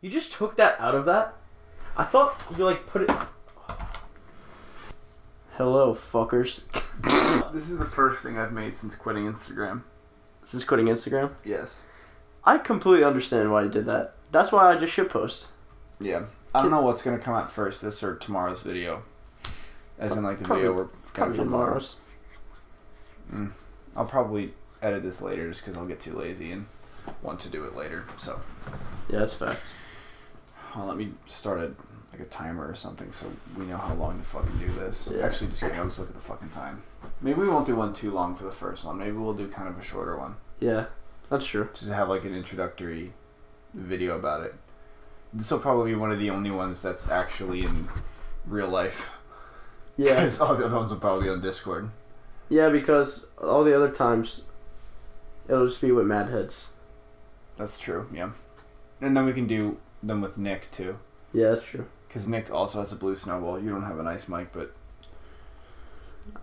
You just took that out of that? I thought you, like, put it... Hello, fuckers. This is the first thing I've made since quitting Instagram. Since quitting Instagram? Yes. I completely understand why you did that. That's why I just shitpost. Yeah. I don't know what's going to come out first, this or tomorrow's video. As in, like, the video we're going to film tomorrow's. I'll probably edit this later just because I'll get too lazy and want to do it later, so. Yeah, that's fact. Let me start a timer or something so we know how long to fucking do this. Yeah. Actually, just kidding. I'll just look at the fucking time. Maybe we won't do one too long for the first one. Maybe we'll do kind of a shorter one. Yeah, that's true. Just to have like an introductory video about it. This will probably be one of the only ones that's actually in real life. Yeah. Because all the other ones will probably be on Discord. Yeah, because all the other times, it'll just be with mad heads. That's true, yeah. And then we can do them with Nick, too. Yeah, that's true. Because Nick also has a blue snowball. You don't have a nice mic, but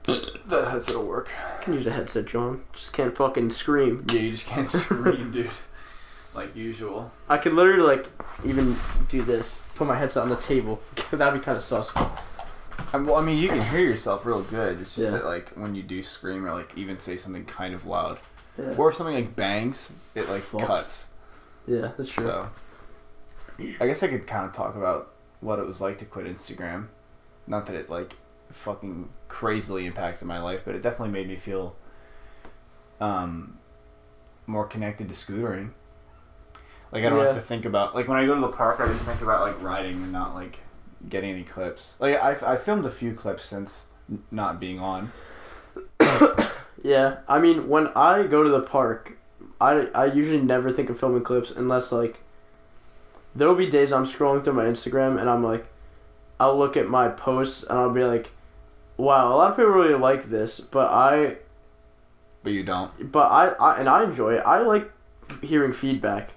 that headset will work. I can use a headset, John. Just can't fucking scream. Yeah, you just can't scream, dude. Like usual. I could literally, like, even do this. Put my headset on the table. That'd be kind of sus. Well, I mean, you can hear yourself real good. It's just that, like, when you do scream or, like, even say something kind of loud. Yeah. Or if something, like, bangs, it, like, cuts. Yeah, that's true. So, I guess I could kind of talk about what it was like to quit Instagram. Not that it, like, fucking crazily impacted my life, but it definitely made me feel more connected to scootering. Like, I don't have to think about... Like, when I go to the park, I just think about, like, riding and not, like, getting any clips. Like, I filmed a few clips since not being on. Yeah, I mean, when I go to the park, I usually never think of filming clips unless, like... There'll be days I'm scrolling through my Instagram and I'm like... I'll look at my posts and I'll be like... Wow, a lot of people really like this, but I... But you don't. But I enjoy it. I like hearing feedback.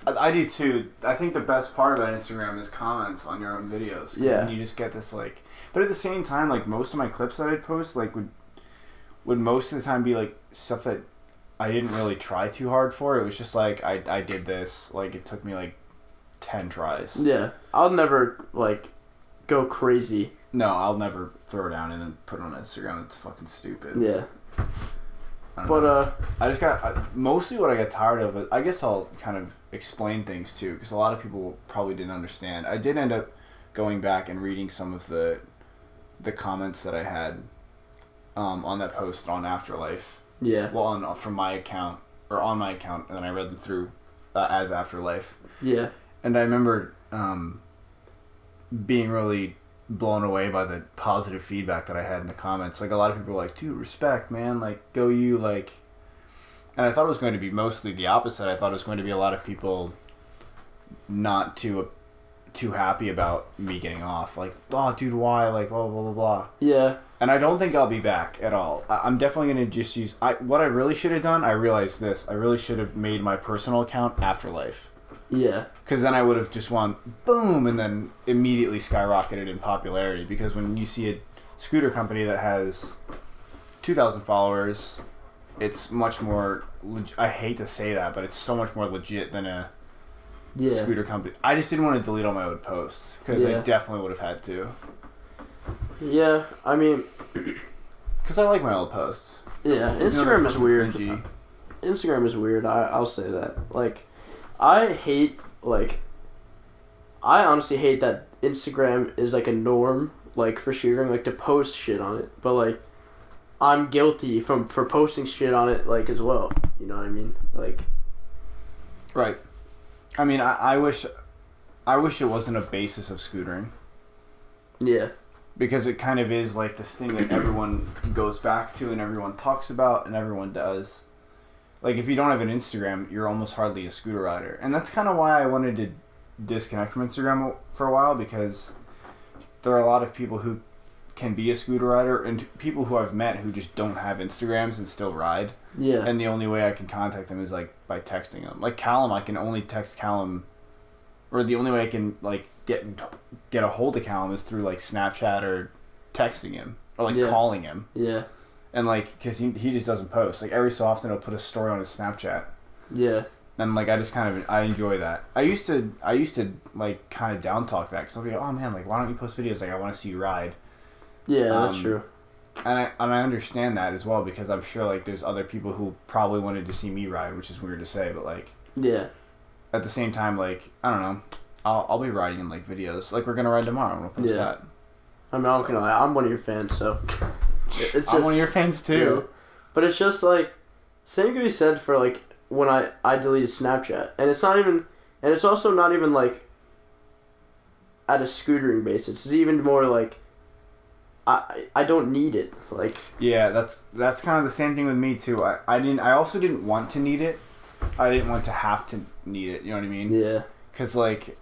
I do too. I think the best part about Instagram is comments on your own videos. Yeah. And you just get this like... But at the same time, like most of my clips that I'd post, like would most of the time be like stuff that I didn't really try too hard for. It was just like, I did this. Like it took me like 10 tries. Yeah. I'll never like go crazy. No, I'll never throw it down and then put it on Instagram. It's fucking stupid. Yeah. I just got... mostly what I got tired of... I guess I'll kind of explain things too, because a lot of people probably didn't understand. I did end up going back and reading some of the comments that I had on that post on Afterlife. Yeah. Well, from my account, or on my account, and then I read them through as Afterlife. Yeah. And I remember being really blown away by the positive feedback that I had in the comments. Like, a lot of people were like, dude, respect, man. Like, go you, like... And I thought it was going to be mostly the opposite. I thought it was going to be a lot of people not too happy about me getting off. Like, oh, dude, why? Like, blah, blah, blah, blah. Yeah. And I don't think I'll be back at all. I'm definitely going to just use... what I really should have done, I realized this. I really should have made my personal account Afterlife. Yeah. Because then I would have just won, boom, and then immediately skyrocketed in popularity. Because when you see a scooter company that has 2,000 followers, it's much more... I hate to say that, but it's so much more legit than a scooter company. I just didn't want to delete all my old posts. Because I definitely would have had to. Yeah, I mean... Because I like my old posts. Yeah, Instagram is weird. Cringy. Instagram is weird, I'll say that. Like... I honestly hate that Instagram is, like, a norm, like, for shooting, like, to post shit on it. But, like, I'm guilty for posting shit on it, like, as well. You know what I mean? Like... Right. I mean, I wish it wasn't a basis of scootering. Yeah. Because it kind of is, like, this thing that everyone goes back to and everyone talks about and everyone does. Like, if you don't have an Instagram, you're almost hardly a scooter rider. And that's kind of why I wanted to disconnect from Instagram for a while, because there are a lot of people who can be a scooter rider and people who I've met who just don't have Instagrams and still ride. Yeah. And the only way I can contact them is, like, by texting them. Like, Callum, I can only text Callum, or the only way I can, like, get a hold of Callum is through, like, Snapchat or texting him, or, like, calling him. Yeah. And, like, because he just doesn't post. Like, every so often he'll put a story on his Snapchat. Yeah. And like I just kind of I enjoy that. I used to like kind of down talk that because I'll be like, oh man, like why don't you post videos? Like I want to see you ride. Yeah, that's true. And I understand that as well because I'm sure like there's other people who probably wanted to see me ride, which is weird to say, but like yeah. At the same time, like I don't know, I'll be riding in like videos. Like we're gonna ride tomorrow. We'll post that. I mean, I'm not gonna lie, I'm one of your fans, so it's just, I'm one of your fans too. Yeah. But it's just like same can be said for like when I deleted Snapchat, and it's not even, and it's also not even like at a scootering basis. It's even more like I don't need it. Like yeah, that's kind of the same thing with me too. I also didn't want to need it. I didn't want to have to need it. You know what I mean? Yeah. Because like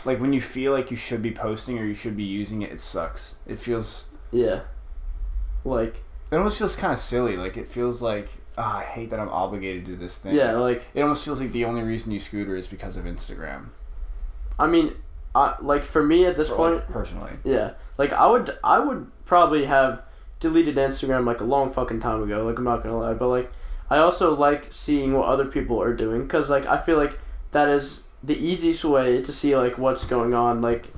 when you feel like you should be posting or you should be using it, it sucks. It feels yeah. Like it almost feels kind of silly. Like it feels like I hate that I'm obligated to this thing. Yeah, like it almost feels like the only reason you scooter is because of Instagram. I mean, like for me at this point, like, personally, yeah, like I would probably have deleted Instagram like a long fucking time ago. Like I'm not gonna lie, but like I also like seeing what other people are doing because like I feel like that is the easiest way to see like what's going on. Like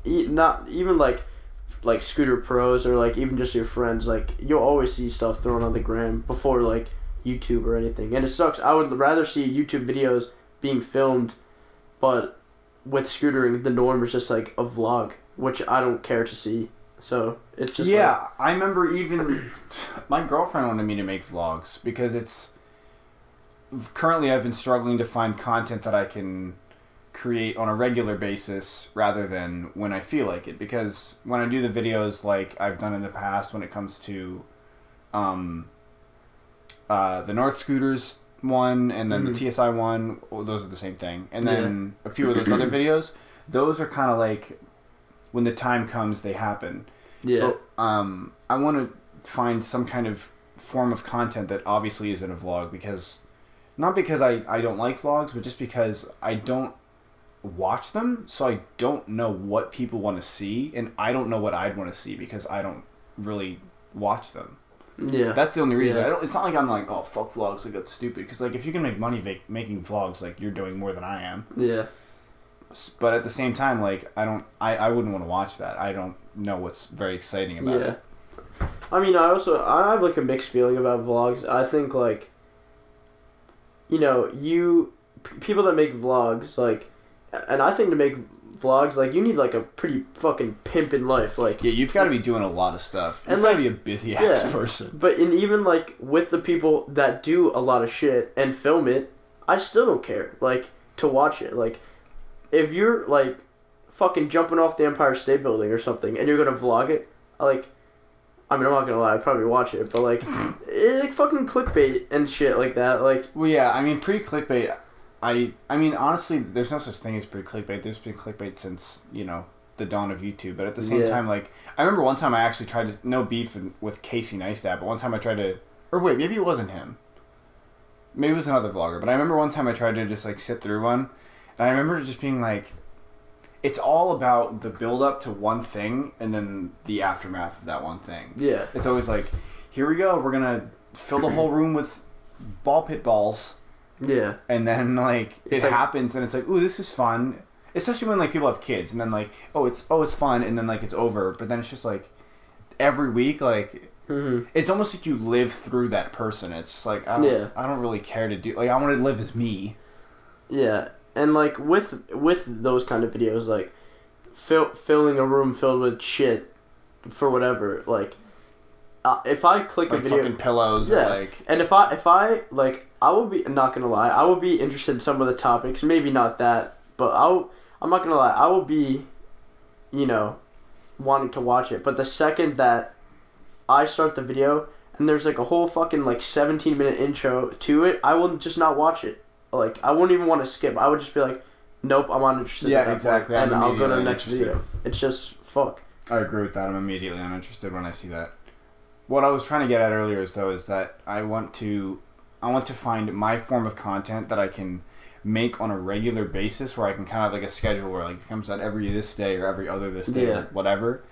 not even like scooter pros or like even just your friends, like you'll always see stuff thrown on the gram before like YouTube or anything, and it sucks. I would rather see YouTube videos being filmed, but with scootering the norm is just like a vlog, which I don't care to see. So it's just like, I remember even my girlfriend wanted me to make vlogs because it's currently I've been struggling to find content that I can create on a regular basis rather than when I feel like it, because when I do the videos like I've done in the past when it comes to the North Scooters one and then the TSI one, well, those are the same thing, and then a few of those other videos, those are kind of like when the time comes they happen. But, I want to find some kind of form of content that obviously isn't a vlog, because not because I don't like vlogs, but just because I don't watch them, so I don't know what people want to see, and I don't know what I'd want to see because I don't really watch them. Yeah, that's the only reason. It's not like I'm like, oh fuck vlogs, like that's stupid, because like if you can make money making vlogs, like you're doing more than I am. Yeah, but at the same time, like I wouldn't want to watch that. I don't know what's very exciting about it. I mean, I have like a mixed feeling about vlogs. I think like, you know, people that make vlogs, like, and I think to make vlogs, like, you need like a pretty fucking pimpin' life. Like, yeah, you've got to be doing a lot of stuff. You've got to be a busy ass person. But even like with the people that do a lot of shit and film it, I still don't care. Like, to watch it. Like, if you're like fucking jumping off the Empire State Building or something and you're gonna vlog it, like, I mean, I'm not gonna lie, I'd probably watch it, but like, like fucking clickbait and shit like that. Like, well, yeah, I mean, pre-clickbait. I mean, honestly, there's no such thing as pre-clickbait. There's been clickbait since, you know, the dawn of YouTube. But at the same time, like, I remember one time I actually tried to, no beef with Casey Neistat, but one time I tried to, or wait, maybe it wasn't him. Maybe it was another vlogger. But I remember one time I tried to just, like, sit through one. And I remember just being like, it's all about the build-up to one thing and then the aftermath of that one thing. Yeah. It's always like, here we go, we're going to fill the whole room with ball pit balls. Yeah. And then, like, it happens, and it's like, ooh, this is fun. Especially when, like, people have kids, and then, like, oh, it's fun, and then, like, it's over. But then it's just, like, every week, like, it's almost like you live through that person. It's just, like, I don't really care to do, like, I want to live as me. Yeah. And, like, with those kind of videos, like, filling a room filled with shit for whatever, like, if I click like a video... fucking pillows or, like... And if I, like, I will be, not gonna lie, I will be interested in some of the topics, maybe not that, but I'm not gonna lie, I will be, you know, wanting to watch it, but the second that I start the video, and there's, like, a whole fucking, like, 17-minute intro to it, I will just not watch it. Like, I wouldn't even want to skip. I would just be like, nope, I'm uninterested in that exactly. point, and I'll go to the next video. It's just, fuck. I agree with that. I'm immediately uninterested when I see that. What I was trying to get at earlier is that I want to find my form of content that I can make on a regular basis, where I can kind of like a schedule where like it comes out every this day or every other this day or whatever.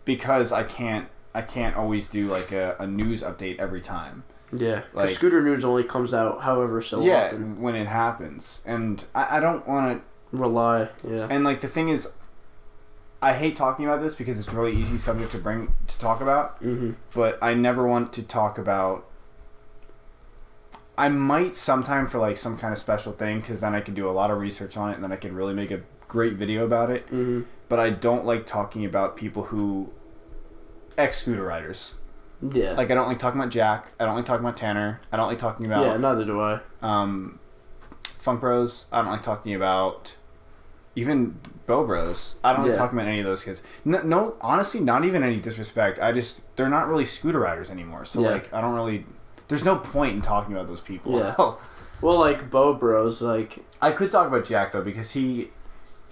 Because I can't I can't always do like a news update every time. Yeah, like scooter news only comes out however so often. When it happens, and I don't want to rely. Yeah, and like the thing is, I hate talking about this because it's a really easy subject to talk about. Mm-hmm. But I never want to talk about. I might sometime for like some kind of special thing because then I can do a lot of research on it and then I can really make a great video about it. Mm-hmm. But I don't like talking about people who ex-scooter riders. Yeah. Like I don't like talking about Jack. I don't like talking about Tanner. I don't like talking about. Yeah, neither do I. Funk Bros. I don't like talking about. Even Bo Bros. I don't like talking about any of those kids. No, honestly, not even any disrespect. They're not really scooter riders anymore. So like, I don't really. There's no point in talking about those people. Yeah. Well, like Bo Bros, like I could talk about Jack though because he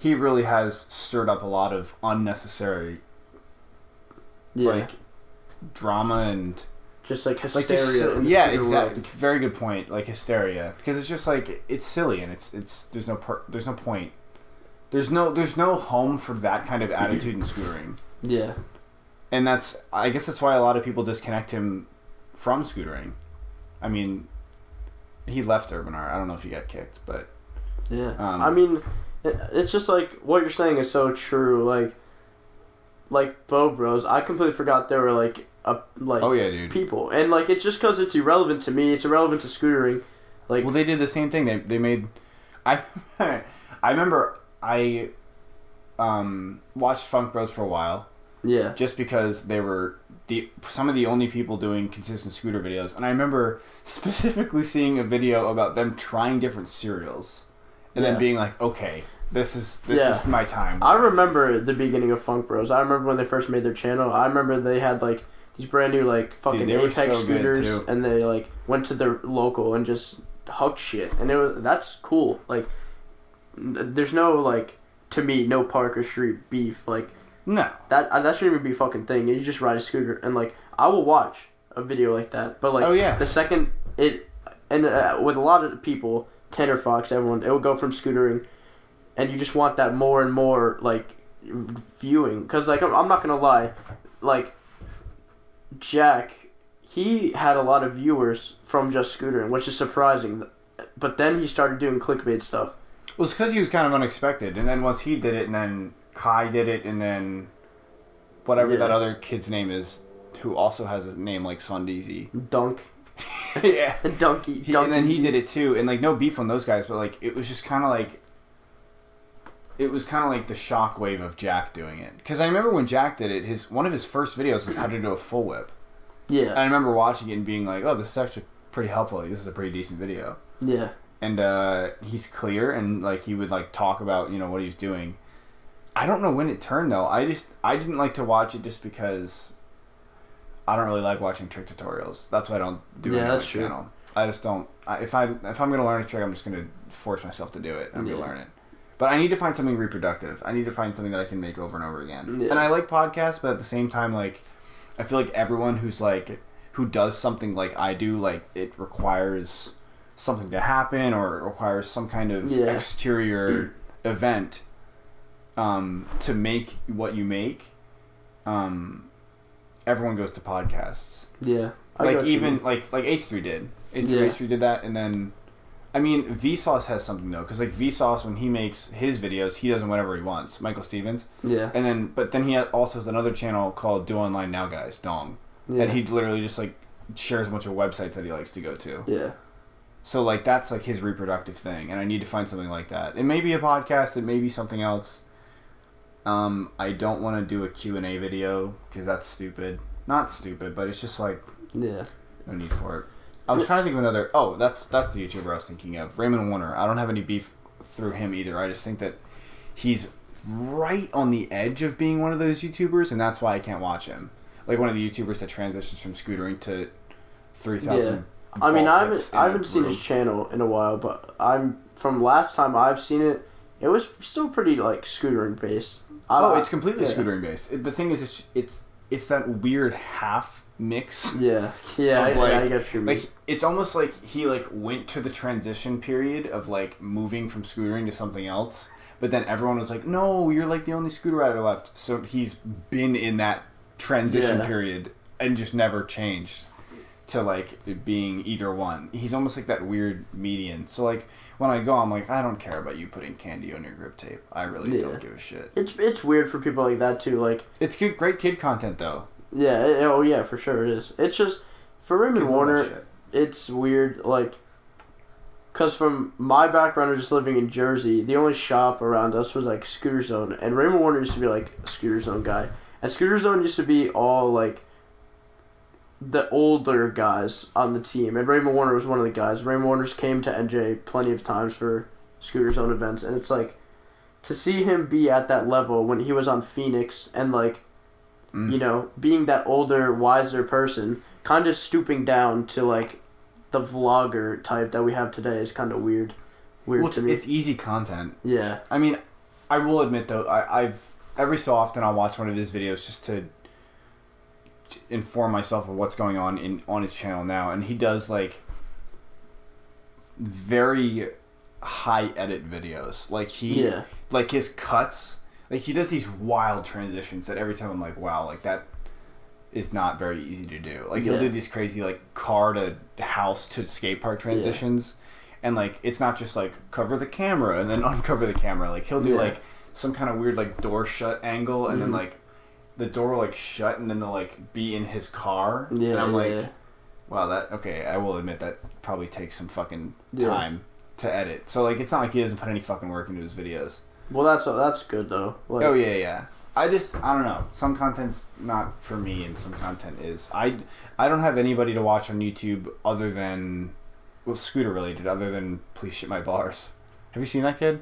really has stirred up a lot of unnecessary like drama and just like hysteria. Yeah, exactly. World. Very good point. Like hysteria because it's just like it's silly and it's there's no point. There's no home for that kind of attitude in scootering. Yeah. And I guess that's why a lot of people disconnect him from scootering. I mean, he left Urban Art. I don't know if he got kicked, but yeah. I mean, it's just like what you're saying is so true. Like Bo Bros, I completely forgot they were like oh yeah, dude, people, and like it's just because it's irrelevant to me. It's irrelevant to scootering. Like, well, they did the same thing. They made. I remember I watched Funk Bros for a while. Yeah. Just because they were some of the only people doing consistent scooter videos. And I remember specifically seeing a video about them trying different cereals. And then being like, okay, this is my time. I remember the beginning of Funk Bros. I remember when they first made their channel. I remember they had like these brand new like fucking Apex scooters. And they like went to their local and just hucked shit. And that's cool. Like, there's no like, to me, no park or street beef. Like, no. That shouldn't even be a fucking thing. You just ride a scooter and like I will watch a video like that. But like the second it and with a lot of people, Tanner Fox, everyone, it will go from scootering, and you just want that more and more like viewing. Cause like I'm not gonna lie, like Jack, he had a lot of viewers from just scootering, which is surprising. But then he started doing clickbait stuff. Well, it's because he was kind of unexpected, and then once he did it, and then Kai did it, and then whatever that other kid's name is, who also has a name like Sondeezy. Dunk. Yeah. Donkey. And then he did it too, and like no beef on those guys, but like it was just kind of like. It was kind of like the shockwave of Jack doing it. Because I remember when Jack did it, one of his first videos was how to do a full whip. Yeah. And I remember watching it and being like, oh, this is actually pretty helpful. This is a pretty decent video. Yeah. And he's clear, and like he would like talk about what he was doing. I don't know when it turned though. I didn't like to watch it just because I don't really like watching trick tutorials. That's why I don't do it on my channel. I just don't. If I'm gonna learn a trick, I'm just gonna force myself to do it. I'm gonna learn it. But I need to find something reproductive. I need to find something that I can make over and over again. Yeah. And I like podcasts, but at the same time, like I feel like everyone who does something like I do, like it requires something to happen or it requires some kind of exterior event to make what you make. Everyone goes to podcasts. Yeah. Like even like H3 did. H3 did that, and then I mean Vsauce has something though, because like Vsauce, when he makes his videos, he does them whenever he wants. Michael Stevens. Yeah. And then he also has another channel called Do Online Now Guys, Dong. Yeah. And he literally just like shares a bunch of websites that he likes to go to. Yeah. So like that's like his reproductive thing, and I need to find something like that. It may be a podcast, it may be something else. I don't want to do a Q&A video because that's stupid. Not stupid, but it's just like no need for it. I was trying to think of another. Oh, that's the YouTuber I was thinking of, Raymond Warner. I don't have any beef through him either. I just think that he's right on the edge of being one of those YouTubers, and that's why I can't watch him. Like one of the YouTubers that transitions from scootering to 3,000. Yeah. I mean, I haven't seen his channel in a while, but from last time I've seen it, it was still pretty like scootering based. It's completely scootering based. The thing is, it's that weird half mix. Yeah, I get what you mean. Like it's almost like he like went to the transition period of like moving from scootering to something else, but then everyone was like, "No, you're like the only scooter rider left." So he's been in that transition Yeah. period and just never changed to like it being either one. He's almost like that weird median. So like when I go, I'm like, I don't care about you putting candy on your grip tape. I really don't give a shit. It's weird for people like that too. Like It's good, great kid content though. yeah, oh yeah, for sure it is. It's just for Raymond Warner, it's weird. Like, cause from my background of just living in Jersey, the only shop around us was like Scooter Zone, and Raymond Warner used to be like a Scooter Zone guy, and Scooter Zone used to be all like the older guys on the team, and Raymond Warner was one of the guys. Raymond Warner's came to NJ plenty of times for Scooter Zone events, and it's like to see him be at that level when he was on Phoenix and like you know, being that older, wiser person, kind of stooping down to like the vlogger type that we have today is kind of weird. Weird to me. It's easy content. Yeah. I mean, I will admit though, I've every so often I'll watch one of his videos just to inform myself of what's going on his channel now, and he does like very high edit videos. Like like his cuts, like he does these wild transitions that every time I'm like, wow, like that is not very easy to do. Like he'll do these crazy like car to house to skate park transitions, and like it's not just like cover the camera and then uncover the camera. Like he'll do like some kind of weird like door shut angle, and then like the door will like shut and then they'll like be in his car. And I'm like, wow, that okay. I will admit that probably takes some fucking time to edit. So like it's not like he doesn't put any fucking work into his videos. Well, that's good though. Like, oh yeah. I don't know. Some content's not for me, and some content is. I don't have anybody to watch on YouTube other than, well, scooter related, other than Please Shit My Bars. Have you seen that kid?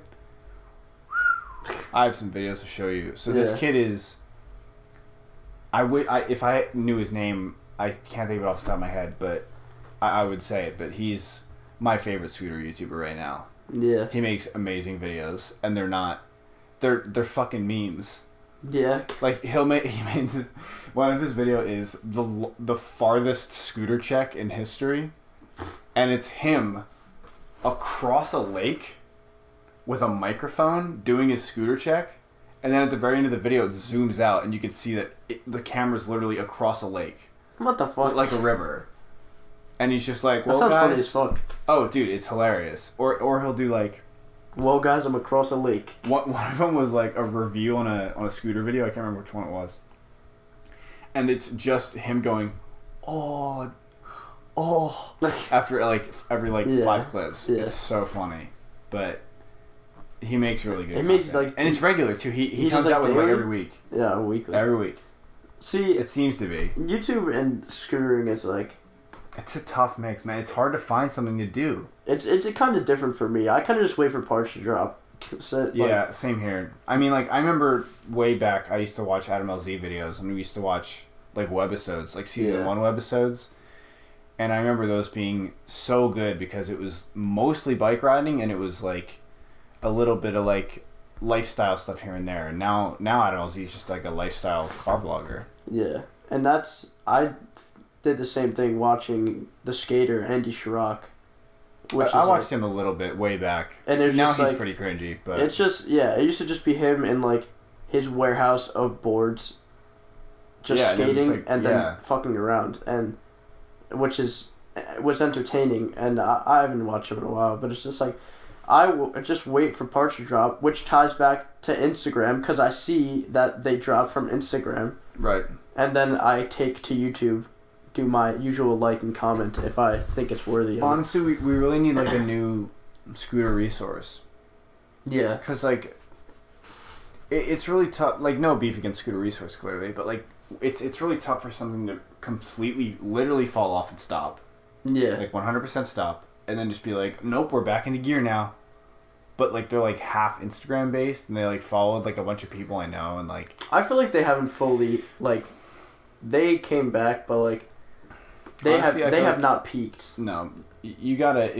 I have some videos to show you. So this kid is. If I knew his name, I can't think of it off the top of my head, but I would say it. But he's my favorite scooter YouTuber right now. Yeah. He makes amazing videos, and they're fucking memes. Yeah. Like he made one of his video is the farthest scooter check in history, and it's him across a lake with a microphone doing his scooter check, and then at the very end of the video it zooms out and you can see that the camera's literally across a lake. What the fuck? Like a river. And he's just like, well, that sounds guys, funny as fuck. Oh, dude, it's hilarious. Or he'll do like, well, guys, I'm across a lake. One of them was like a review on a scooter video. I can't remember which one it was. And it's just him going, oh, after every 5 clips. Yeah. It's so funny, but he makes really good. Content. And it's regular too. He comes out with like every week. Yeah, weekly. Every week. See, it seems to be. YouTube and scootering is like. It's a tough mix, man. It's hard to find something to do. It's kind of different for me. I kind of just wait for parts to drop. So, yeah, same here. I mean, like, I remember way back, I used to watch Adam LZ videos, and we used to watch, like, webisodes, like Season 1 webisodes. And I remember those being so good because it was mostly bike riding, and it was, like, a little bit of, like, lifestyle stuff here and there. And now Adam LZ is just, like, a lifestyle car vlogger. Yeah. And I did the same thing watching the skater Andy Chirac. I watched him a little bit way back, and now he's pretty cringy. But it's just it used to just be him in like his warehouse of boards, just skating and then fucking around, and which was entertaining. And I haven't watched him in a while, but it's just like I will just wait for parts to drop, which ties back to Instagram because I see that they drop from Instagram, right? And then I take to YouTube. Do my usual like and comment if I think it's worthy of Honestly, we really need like a new scooter resource. Yeah. Because like, it's really tough. Like, no beef against scooter resource clearly, but like, it's really tough for something to completely, literally fall off and stop. Yeah. Like 100% stop, and then just be like, nope, we're back into gear now. But like they're like half Instagram based, and they like followed like a bunch of people I know, and like. I feel like they haven't fully like, they came back, but like. They have not peaked. No, you gotta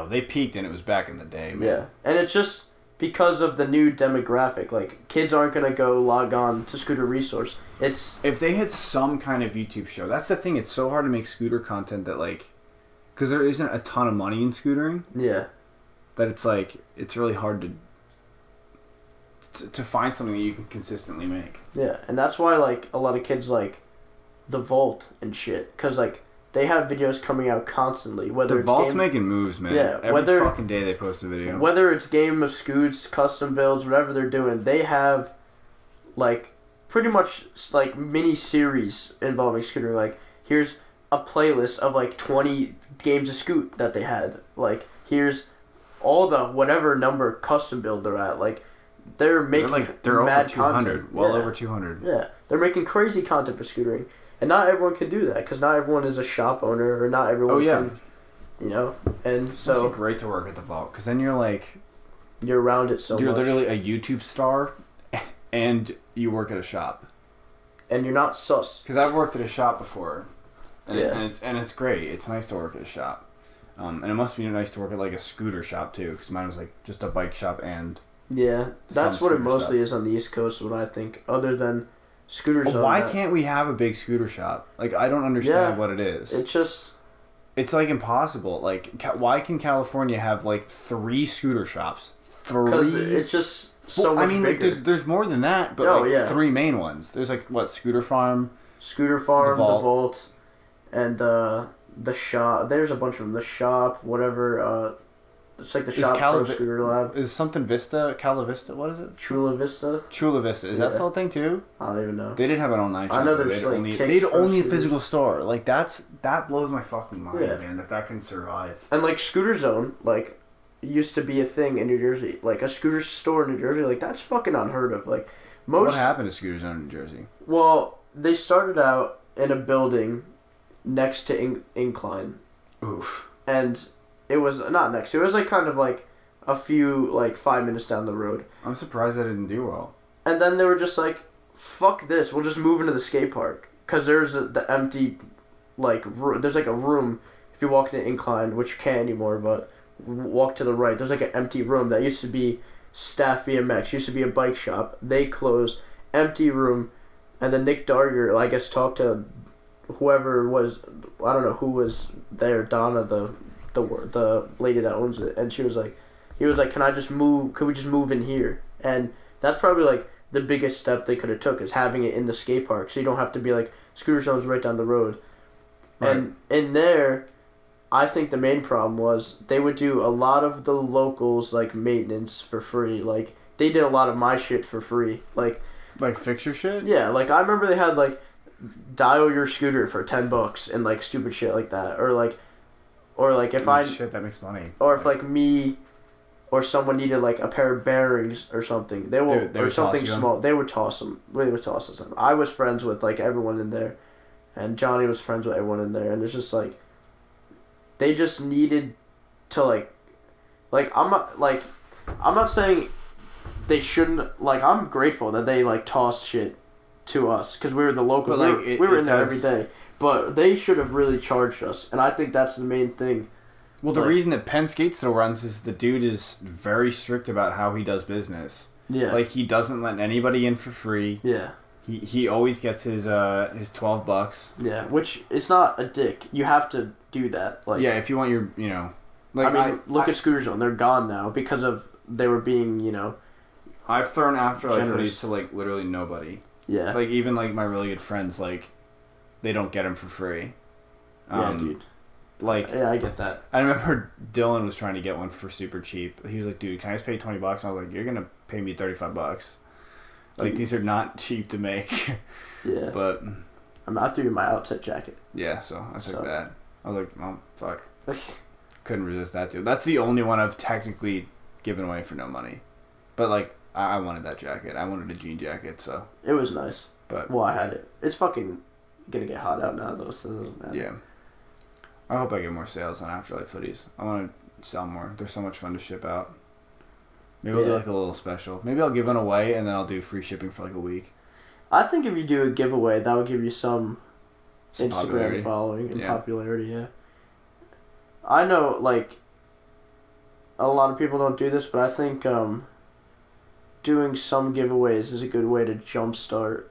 they peaked and it was back in the day, man. Yeah, and it's just because of the new demographic. Like kids aren't gonna go log on to Scooter Resource. It's if they had some kind of YouTube show. That's the thing. It's so hard to make scooter content that like, because there isn't a ton of money in scootering. Yeah. That it's like it's really hard to find something that you can consistently make. Yeah, and that's why like a lot of kids like the Vault and shit, because like they have videos coming out constantly. Whether The it's Vault's making moves, man. Yeah, Every fucking day they post a video. Whether it's Game of Scoots, custom builds, whatever they're doing, they have like pretty much like mini series involving scootering. Like here's a playlist of like 20 games of Scoot that they had. Like here's all the whatever number custom build they're at. Like they're making they're mad over 200, content. well over 200. Yeah, they're making crazy content for scootering, and not everyone can do that because not everyone is a shop owner or not everyone can, you know. And so it's great to work at the Vault because then you're like you're around it so much. You're literally a YouTube star, and you work at a shop. And you're not sus. Because I've worked at a shop before, and, yeah. and it's great. It's nice to work at a shop, and it must be nice to work at like a scooter shop too. Because mine was like just a bike shop and. Yeah, that's what it mostly is on the East Coast. What I think, other than scooters. Well, why can't we have a big scooter shop? Like I don't understand what it is. It's like impossible. Like why can California have like 3 scooter shops? 3. Because it's just so much bigger. Like there's more than that, but 3 main ones. There's like what Scooter Farm, the Vault, and the shop. There's a bunch of them. The shop, whatever. It's like the shop Pro Scooter Lab. Is something Vista? Cala Vista? What is it? Chula Vista. Chula Vista. Is that still a thing too? I don't even know. They didn't have an online shop. I know there's they'd only a physical store. Like that blows my fucking mind, man. That can survive. And like Scooter Zone, like used to be a thing in New Jersey. Like a scooter store in New Jersey, like that's fucking unheard of. Like what happened to Scooter Zone in New Jersey? Well, they started out in a building next to Incline. Oof. And it was not next. It was like kind of like a few like 5 minutes down the road. I'm surprised that didn't do well. And then they were just like, "Fuck this! We'll just move into the skate park." Cause there's the empty, like there's like a room if you walk to Incline, which you can't anymore. But walk to the right. There's like an empty room that used to be Staff BMX. Used to be a bike shop. They closed. Empty room, and then Nick Darger, I guess, talked to whoever was, I don't know who was there, Donna, the lady that owns it, and he was like, "Can I just move? Could we just move in here?" And that's probably like the biggest step they could have took is having it in the skate park, so you don't have to be like Scooter Zone's right down the road. Right. And in there, I think the main problem was they would do a lot of the locals like maintenance for free. Like they did a lot of my shit for free. Like fixture shit. Yeah, like I remember they had like dial your scooter for $10 and like stupid shit like that, or like if shit that makes money. Or if like me or someone needed like a pair of bearings or something, they would something small. They would toss them. They would toss us them. I was friends with like everyone in there, and Johnny was friends with everyone in there, and it's just like they just needed to I'm not saying they shouldn't, like I'm grateful that they like tossed shit to us because we were the local. But like we were in there every day. But they should have really charged us, and I think that's the main thing. Well, the reason that Penn Skate still runs is the dude is very strict about how he does business. Yeah. Like, he doesn't let anybody in for free. Yeah. He always gets his $12. Yeah, which it's not a dick. You have to do that. Like, yeah, if you want your, Like, I mean, look at Scooter Zone. They're gone now because of they were being, I've thrown Afterlife hoodies to, like, literally nobody. Yeah. Like, even, like, my really good friends, like, they don't get them for free. Yeah, dude. Like, yeah, I get that. I remember Dylan was trying to get one for super cheap. He was like, "Dude, can I just pay $20?" And I was like, "You're gonna pay me $35. Like, these are not cheap to make." Yeah. But I'm not doing my outset jacket. Yeah, so I took that. I was like, "Oh, fuck." Couldn't resist that too. That's the only one I've technically given away for no money. But like, I wanted that jacket. I wanted a jean jacket, so it was nice. But well, I had it. It's fucking gonna get hot out now, though, so it doesn't matter. Yeah. I hope I get more sales on Afterlife hoodies. I want to sell more. They're so much fun to ship out. Maybe I'll do like a little special. Maybe I'll give one away and then I'll do free shipping for like a week. I think if you do a giveaway, that would give you some Instagram popularity. Following and popularity, yeah. I know, like, a lot of people don't do this, but I think doing some giveaways is a good way to jumpstart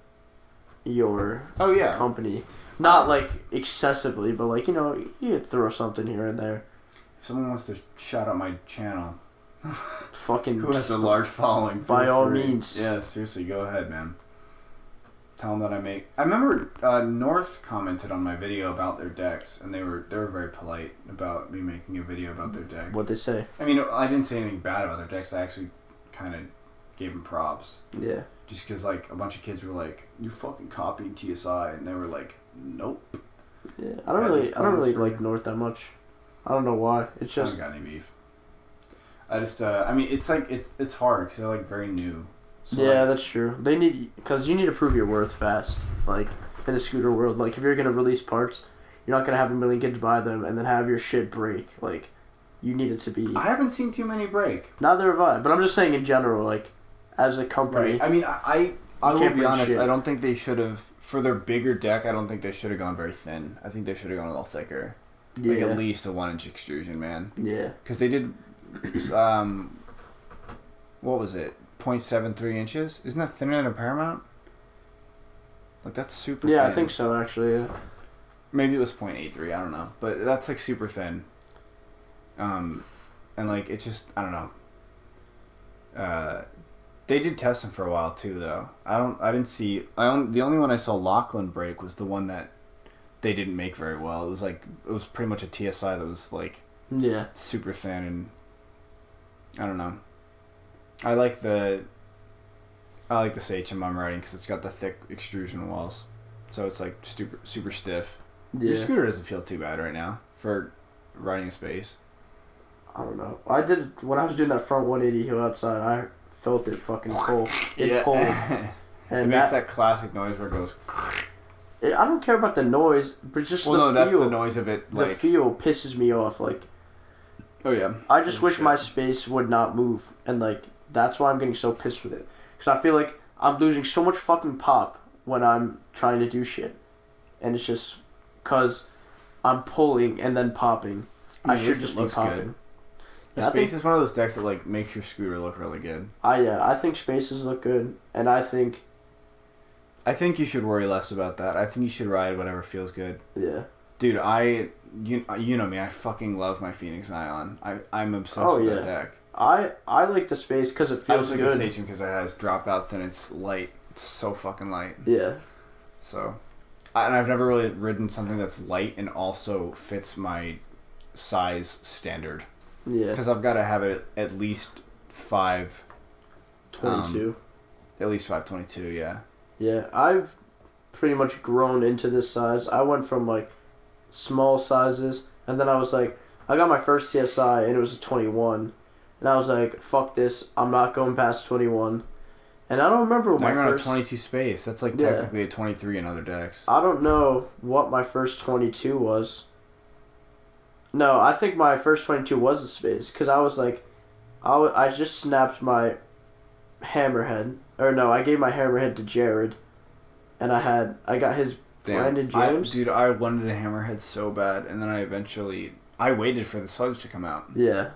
your company. Not, like, excessively, but, like, you throw something here and there. If someone wants to shout out my channel, Fucking. Who has a large following? By all means. Yeah, seriously, go ahead, man. Tell them that I remember North commented on my video about their decks, and they were very polite about me making a video about their deck. What'd they say? I mean, I didn't say anything bad about their decks. I actually kind of gave them props. Yeah. Just because, like, a bunch of kids were like, "You're fucking copying TSI," and they were like, "Nope." Yeah, I don't really like North that much. I don't know why. It's just. I haven't got any beef. I just, I mean, it's like it's hard because they're like very new. So yeah, like, that's true. Because you need to prove your worth fast. Like in the scooter world, like if you're gonna release parts, you're not gonna have a million kids buy them and then have your shit break. Like, you need it to be. I haven't seen too many break. Neither have I, but I'm just saying in general, like as a company. Right. I mean, I will be honest. Shit. I don't think they should have for their bigger deck. I don't think they should have gone very thin. I think they should have gone a little thicker. Yeah. Like at least a 1-inch extrusion, man. Yeah. Because they did, what was it? 0.73 inches? Isn't that thinner than a Paramount? Like, that's super thin. Yeah, I think so, actually, yeah. Maybe it was 0.83, I don't know. But that's, like, super thin. And, like, it just, I don't know. They did test them for a while, too, though. The only one I saw Lachlan break was the one that they didn't make very well. It was pretty much a TSI that was, like, yeah, super thin, and I don't know. I like the SHM I'm riding because it's got the thick extrusion walls, so it's like super stiff. yeah. Your scooter doesn't feel too bad right now for riding a space. I don't know. When I was doing that front 180 hill outside, I felt it fucking pull. It pulled. And it makes that classic noise where it goes. I don't care about the noise, but just the feel. That's the noise of it. Like, the feel pisses me off. Like, oh yeah. I just wish my space would not move, and like that's why I'm getting so pissed with it. Because I feel like I'm losing so much fucking pop when I'm trying to do shit, and it's just because I'm pulling and then popping. I should just be popping. Good. The Space is one of those decks that like makes your scooter look really good. I think Spaces look good, and I think you should worry less about that. I think you should ride whatever feels good. Yeah. Dude, you know me. I fucking love my Phoenix Ion. I'm obsessed with that deck. I like the Space because it feels good. I like the Station because it has dropouts and it's light. It's so fucking light. Yeah. So, and I've never really ridden something that's light and also fits my size standard. Yeah. Because I've got to have it at least 5'22". At least 5'22", yeah. Yeah, I've pretty much grown into this size. I went from like small sizes, and then I was like, I got my first TSI and it was a 21, and I was like, fuck this, I'm not going past 21. And I don't remember what my first... a 22 Space. That's like technically a 23 in other decks. I don't know what my first 22 was. No, I think my first 22 was a Space, because I was like, I just snapped my Hammerhead. Or no, I gave my Hammerhead to Jared, and I got his Brandon James. I wanted a Hammerhead so bad, and then I waited for the sludge to come out. Yeah.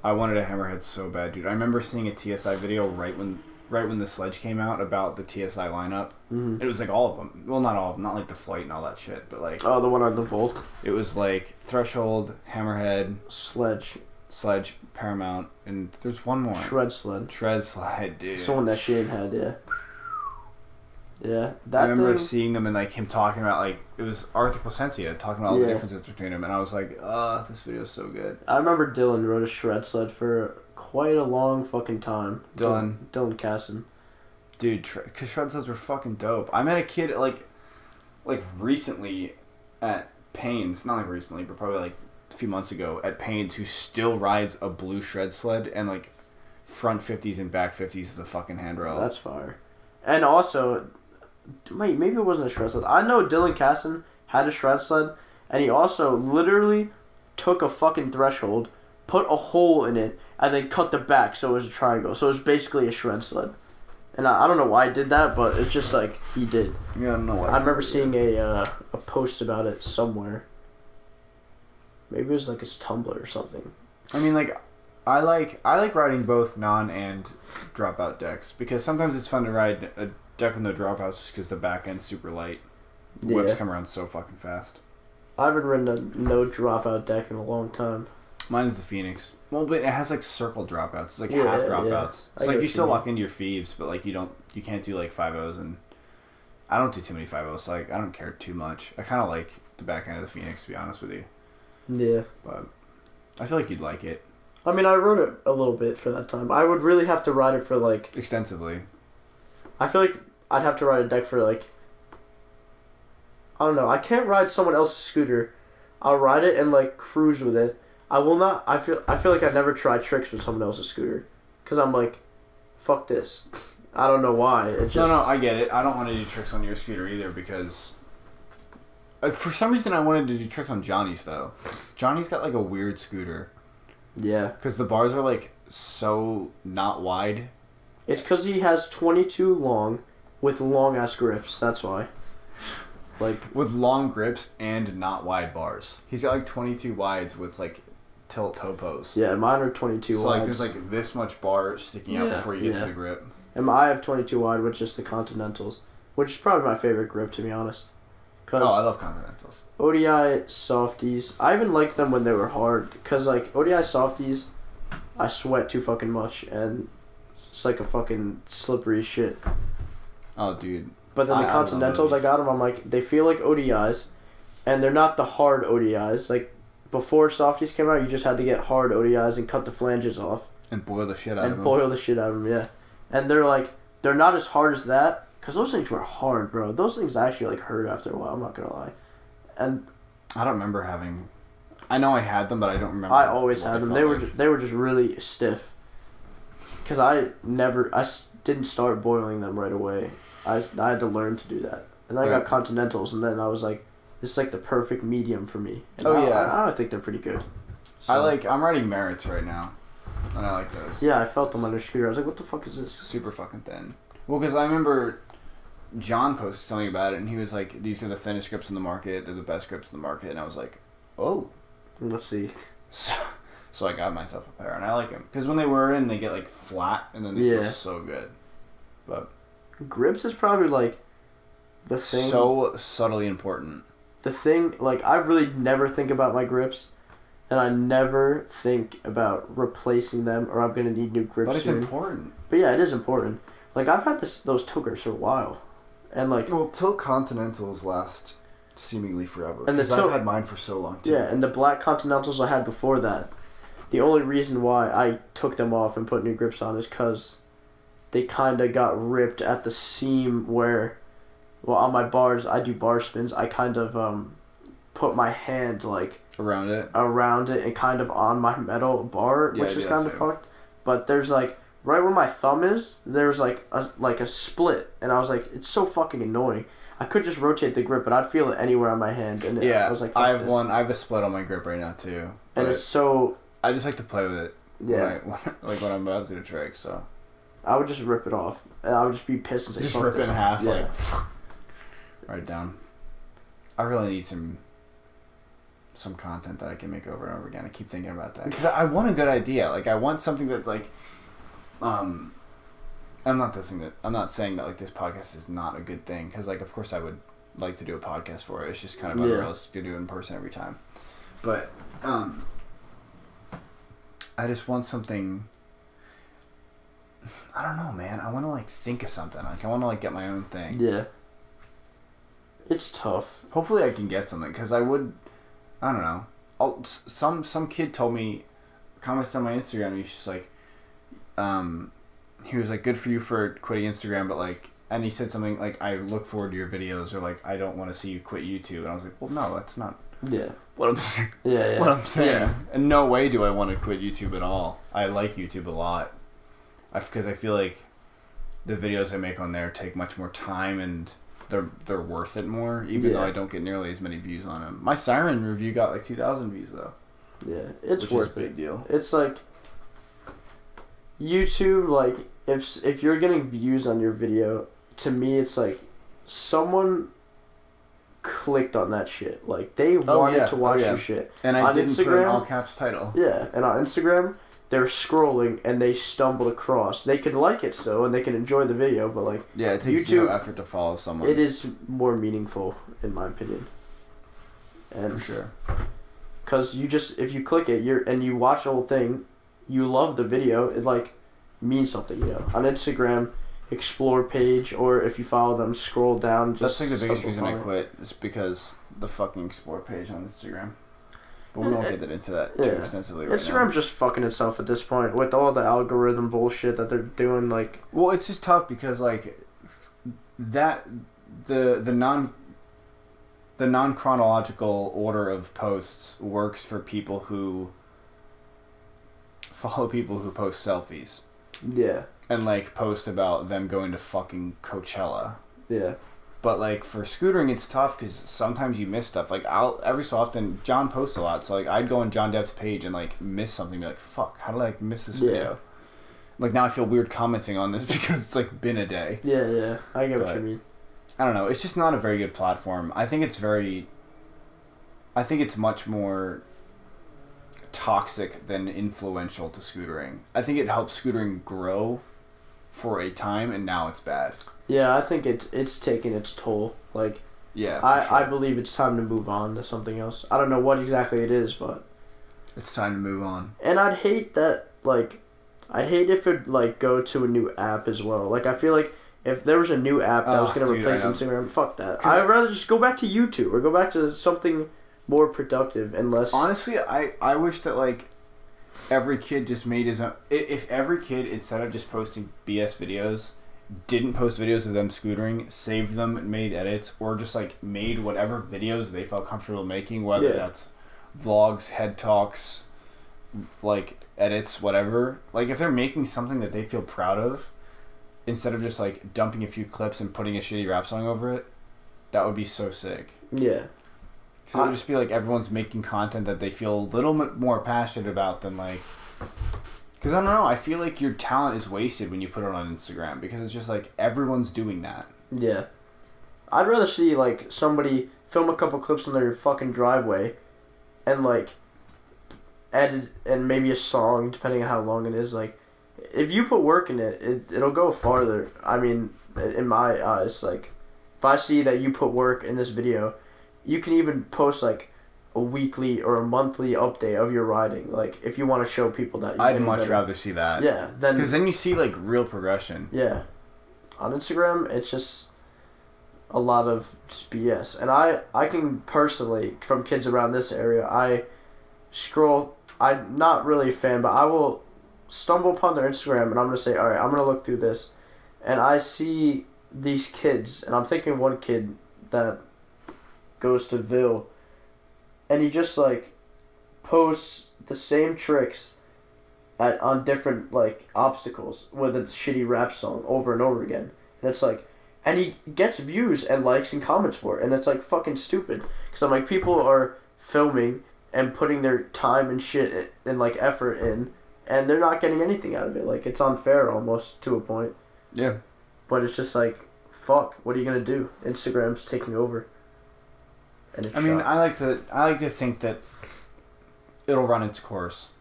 I wanted a Hammerhead so bad, dude. I remember seeing a TSI video right when the sledge came out about the TSI lineup. Mm-hmm. It was like all of them. Well, not all of them, not like the Flight and all that shit, but like... Oh, the one on the Volt? It was like Threshold, Hammerhead... Sledge, Paramount, and there's one more. Shred Sled, dude. Someone that Shane had, yeah. Yeah, I remember seeing them and like him talking about like it was Arthur Placencia talking about all the differences between them, and I was like, this video is so good. I remember Dylan rode a Shred Sled for quite a long fucking time. Dylan Casson. Dude, because Shred Sleds were fucking dope. I met a kid like recently at Payne's, not like recently, but probably like a few months ago at Payne's, who still rides a blue Shred Sled and like front 50s and back 50s is the fucking handrail. That's fire. And also, wait, maybe it wasn't a Shred Sled. I know Dylan Casson had a Shred Sled, and he also literally took a fucking Threshold, put a hole in it, and then cut the back so it was a triangle. So it was basically a Shred Sled. And I don't know why I did that, but it's just like he did. Yeah, I don't know why. I remember seeing a post about it somewhere. Maybe it was like his Tumblr or something. I mean, like, I like riding both non and dropout decks because sometimes it's fun to ride a deck with no dropouts just because the back end's super light. Whips come around so fucking fast. I haven't ridden a no dropout deck in a long time. Mine is the Phoenix. Well, but it has like circle dropouts. It's like Yeah, half yeah. dropouts. I It's get like what you you still mean. lock into your Phoebes, but like you can't do like 5-0s, and I don't do too many 5-0s, so like I don't care too much. I kind of like the back end of the Phoenix, to be honest with you. Yeah. But I feel like you'd like it. I mean, I rode it a little bit for that time. I would really have to ride it for like... Extensively. I feel like I'd have to ride a deck for like... I don't know. I can't ride someone else's scooter. I'll ride it and like cruise with it. I will not... I feel like I'd never try tricks with someone else's scooter. Because I'm like, fuck this. I don't know why. It just... No, I get it. I don't want to do tricks on your scooter either because... For some reason, I wanted to do tricks on Johnny's, though. Johnny's got like a weird scooter. Yeah. Because the bars are like so not wide. It's because he has 22 long with long ass grips. That's why. Like with long grips and not wide bars. He's got like 22 wides with like tilt toe pose. Yeah, mine are 22 so wide. like there's like this much bar sticking out before you get to the grip. And I have 22 wide with just the Continentals, which is probably my favorite grip to be honest. Oh, I love Continentals. ODI softies, I even liked them when they were hard because like ODI softies, I sweat too fucking much and it's like a fucking slippery shit. Oh, dude. But then the Continentals, I got them. I'm like, they feel like ODIs, and they're not the hard ODIs. Like before softies came out, you just had to get hard ODIs and cut the flanges off and boil the shit out of them. And boil the shit out of them, yeah. And they're not as hard as that. Because those things were hard, bro. Those things actually, like, hurt after a while. I'm not going to lie. And... I don't remember having... I know I had them, but I don't remember... I always had them. They were just really stiff. Because I didn't start boiling them right away. I had to learn to do that. And then I got Continentals, and then I was like, this is, like, the perfect medium for me. And I think they're pretty good. So, I'm riding Merritts right now. And I like those. Yeah, I felt them on their scooter. I was like, what the fuck is this? Super fucking thin. Well, because I remember... John posted something about it, and he was like, these are the thinnest grips in the market, they're the best grips in the market, and I was like, oh. Let's see. So I got myself a pair, and I like them. Because when they wear in, they get, like, flat, and then they feel so good. But grips is probably, like, the thing... So subtly important. The thing, like, I really never think about my grips, and I never think about replacing them, or I'm going to need new grips But it's soon. important. But yeah, it is important. Like, I've had those toe grips for a while. And like, well, tilt Continentals last seemingly forever. And because I've had mine for so long too. Yeah, and the black Continentals I had before that, the only reason why I took them off and put new grips on is because they kind of got ripped at the seam where, well, on my bars, I do bar spins. I kind of put my hand like around it and kind of on my metal bar, which is kind of fucked. But there's like. Right where my thumb is, there's like a split, and I was like, it's so fucking annoying. I could just rotate the grip, but I'd feel it anywhere on my hand, and I was like, I have a split on my grip right now too, and it's so. I just like to play with it. Yeah. When I'm about to do a trick, so. I would just rip it off, and I would just be pissed and say, just rip it in half, like. Write it down. I really need some content that I can make over and over again. I keep thinking about that because I want a good idea. Like I want something that's like. I'm not saying that like this podcast is not a good thing because like of course I would like to do a podcast for it. It's just kind of unrealistic to do it in person every time. But I just want something. I don't know, man. I want to like think of something. Like I want to like get my own thing. Yeah. It's tough. Hopefully I can get something because I would. I don't know. Some kid told me, commented on my Instagram. He's just like. He was like, good for you for quitting Instagram, but like, and he said something like, I look forward to your videos, or like, I don't want to see you quit YouTube. And I was like, well, no, that's not what I'm saying. Yeah. What I'm saying. Yeah. In no way do I want to quit YouTube at all. I like YouTube a lot. Because I feel like the videos I make on there take much more time and they're worth it more, even though I don't get nearly as many views on them. My Siren review got like 2,000 views though. Yeah, it's worth a big deal. It's like YouTube, like if you're getting views on your video, to me it's like someone clicked on that shit. Like they wanted to watch your shit. And I didn't put an all caps title. Yeah, and on Instagram they're scrolling and they stumbled across. They could like it still and they can enjoy the video, but like it takes no effort to follow someone. It is more meaningful in my opinion. And for sure. Because if you click it, and you watch the whole thing, you love the video, it like means something, you know. On Instagram, explore page, or if you follow them, scroll down. That's Just like the biggest stumble reason I upon it. quit is because the fucking explore page on Instagram. But we won't get into that too Yeah. extensively right Instagram's now. just fucking itself at this point with all the algorithm bullshit that they're doing. Like, Well, it's just tough because like that the non chronological order of posts works for people who follow people who post selfies yeah, and like post about them going to fucking Coachella. yeah, But like for scootering, it's tough because sometimes you miss stuff. Like I'll every so often John posts a lot, so like I'd go on John Dev's page and like miss something, be like, "Fuck, how did I miss this video?" Like now I feel weird commenting on this because it's like been a day. yeah. I get what But- you mean. I don't know. It's just not a very good platform. I think it's much more toxic than influential to scootering. I think it helped scootering grow for a time, and now it's bad. Yeah, I think it's taking its toll. Like, Yeah, I believe it's time to move on to something else. I don't know what exactly it is, but it's time to move on. and I'd hate that. Like, I'd hate if it like go to a new app as well. Like, I feel like if there was a new app that was gonna Dude, replace I know. Instagram, fuck that. I'd rather just go back to YouTube or go back to something more productive and less. Honestly, I wish that like every kid just made his own. If every kid instead of just posting BS videos, didn't post videos of them scootering, saved them, and made edits, or just like made whatever videos they felt comfortable making, whether Yeah. that's vlogs, head talks, like edits, whatever. Like if they're making something that they feel proud of, instead of just like dumping a few clips and putting a shitty rap song over it, that would be so sick. Yeah. So it would just be like everyone's making content that they feel a little bit more passionate about than like. Because I don't know, I feel like your talent is wasted when you put it on Instagram because it's just like everyone's doing that. Yeah. I'd rather see like somebody film a couple clips in their fucking driveway and like edit and maybe a song depending on how long it is. Like, if you put work in it'll go farther. I mean, in my eyes, like if I see that you put work in this video, you can even post like a weekly or a monthly update of your riding. Like if you want to show people that I'd much rather see that. Yeah, then Because then you see like real progression. yeah. On Instagram, it's just a lot of just BS. And I can personally, from kids around this area, I scroll, I'm not really a fan, but I will stumble upon their Instagram and I'm going to say, all right, I'm going to look through this. And I see these kids, and I'm thinking one kid that goes to Ville, and he just like posts the same tricks on different like obstacles with a shitty rap song over and over again, and it's like, and he gets views and likes and comments for it, and it's like fucking stupid because I'm like, people are filming and putting their time and shit and like effort in, and they're not getting anything out of it. Like, it's unfair almost to a point. Yeah. But it's just like, fuck, what are you gonna do? Instagram's taking over. And it's I mean, shot. I like to think that it'll run its course.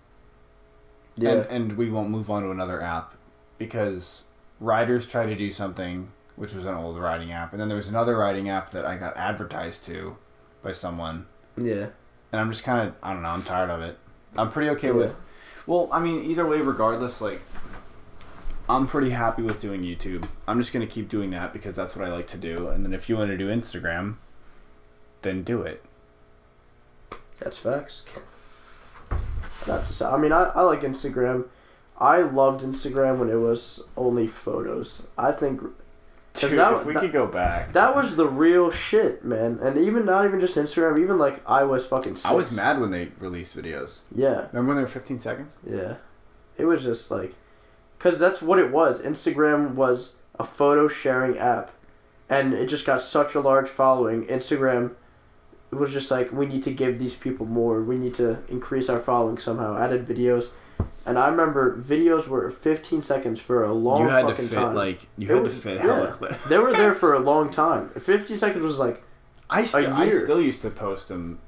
Yeah. And we won't move on to another app because Riders tried to do something, which was an old riding app, and then there was another riding app that I got advertised to by someone, Yeah. and I'm just kind of, I don't know, I'm tired of it. I'm pretty okay Yeah. with, well, I mean, either way, regardless, like, I'm pretty happy with doing YouTube. I'm just going to keep doing that because that's what I like to do, and then if you want to do Instagram, then do it. That's facts. I'd have to say, I mean, I like Instagram. I loved Instagram when it was only photos. I think Dude, that- if we that- could go back. that was the real shit, man. And even not even just Instagram, even like I was fucking 6. I was mad when they released videos. Yeah, Remember when they were 15 seconds? yeah. It was just like, because that's what it was. Instagram was a photo sharing app, and it just got such a large following. Instagram, it was just like, we need to give these people more. We need to increase our following somehow. Added videos. And I remember videos were 15 seconds for a long You had to fucking fit time. you had to fit hella clips. They were there for a long time. 15 seconds was like, I year. still used to post them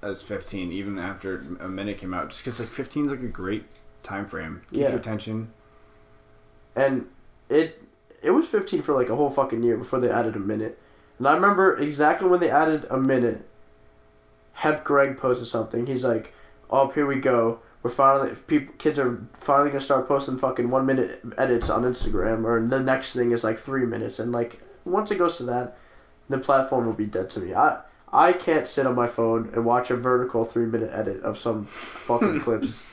as 15 even after a minute came out, just because like 15 is like a great time frame. Keeps Yeah. your attention. and it was 15 for like a whole fucking year before they added a minute. And I remember exactly when they added a minute, Hep Greg posted something. He's like, oh, here we go. kids are finally gonna start posting fucking 1 minute edits on Instagram, or the next thing is like 3 minutes, and like once it goes to that, the platform will be dead to me. I can't sit on my phone and watch a vertical 3 minute edit of some fucking clips.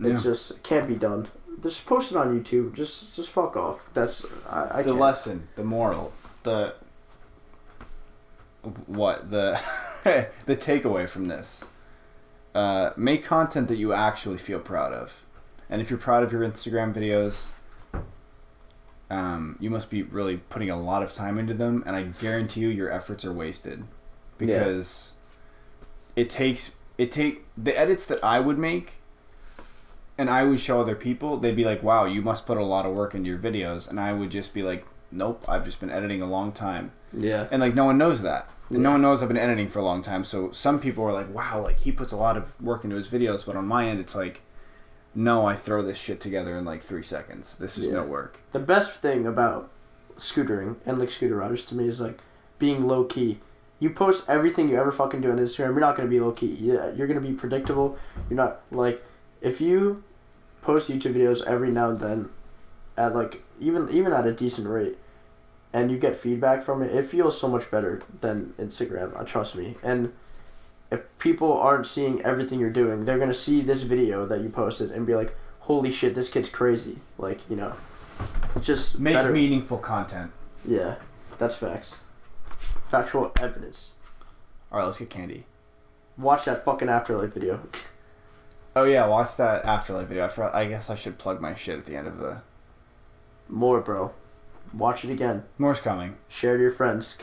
It just can't be done. Just post it on YouTube. Just fuck off. That's I the can't. lesson, the moral, the the takeaway from this. Make content that you actually feel proud of, and if you're proud of your Instagram videos, you must be really putting a lot of time into them, and I guarantee you your efforts are wasted, because the edits that I would make, and I would show other people, they'd be like, wow, you must put a lot of work into your videos, and I would just be like, nope, I've just been editing a long time. Yeah. And like no one knows that. And no one knows I've been editing for a long time, so some people are like, wow, like he puts a lot of work into his videos, but on my end it's like, no, I throw this shit together in like 3 seconds. This is no work. The best thing about scootering and like scooter riders to me is like being low key. You post everything you ever fucking do on Instagram, you're not gonna be low key. Yeah, you're gonna be predictable. You're not like, if you post YouTube videos every now and then at like even at a decent rate, and you get feedback from it, it feels so much better than Instagram, trust me. And if people aren't seeing everything you're doing, they're gonna see this video that you posted and be like, holy shit, this kid's crazy. Like, you know, just make better. meaningful content. Yeah, that's facts. Factual evidence. Alright, let's get candy. Watch that fucking Afterlife video. Oh yeah, watch that Afterlife video. I guess I should plug my shit at the end of the... More, bro. Watch it again. More's coming. Share to your friends.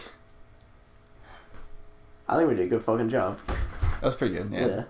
I think we did a good fucking job. That was pretty good, yeah.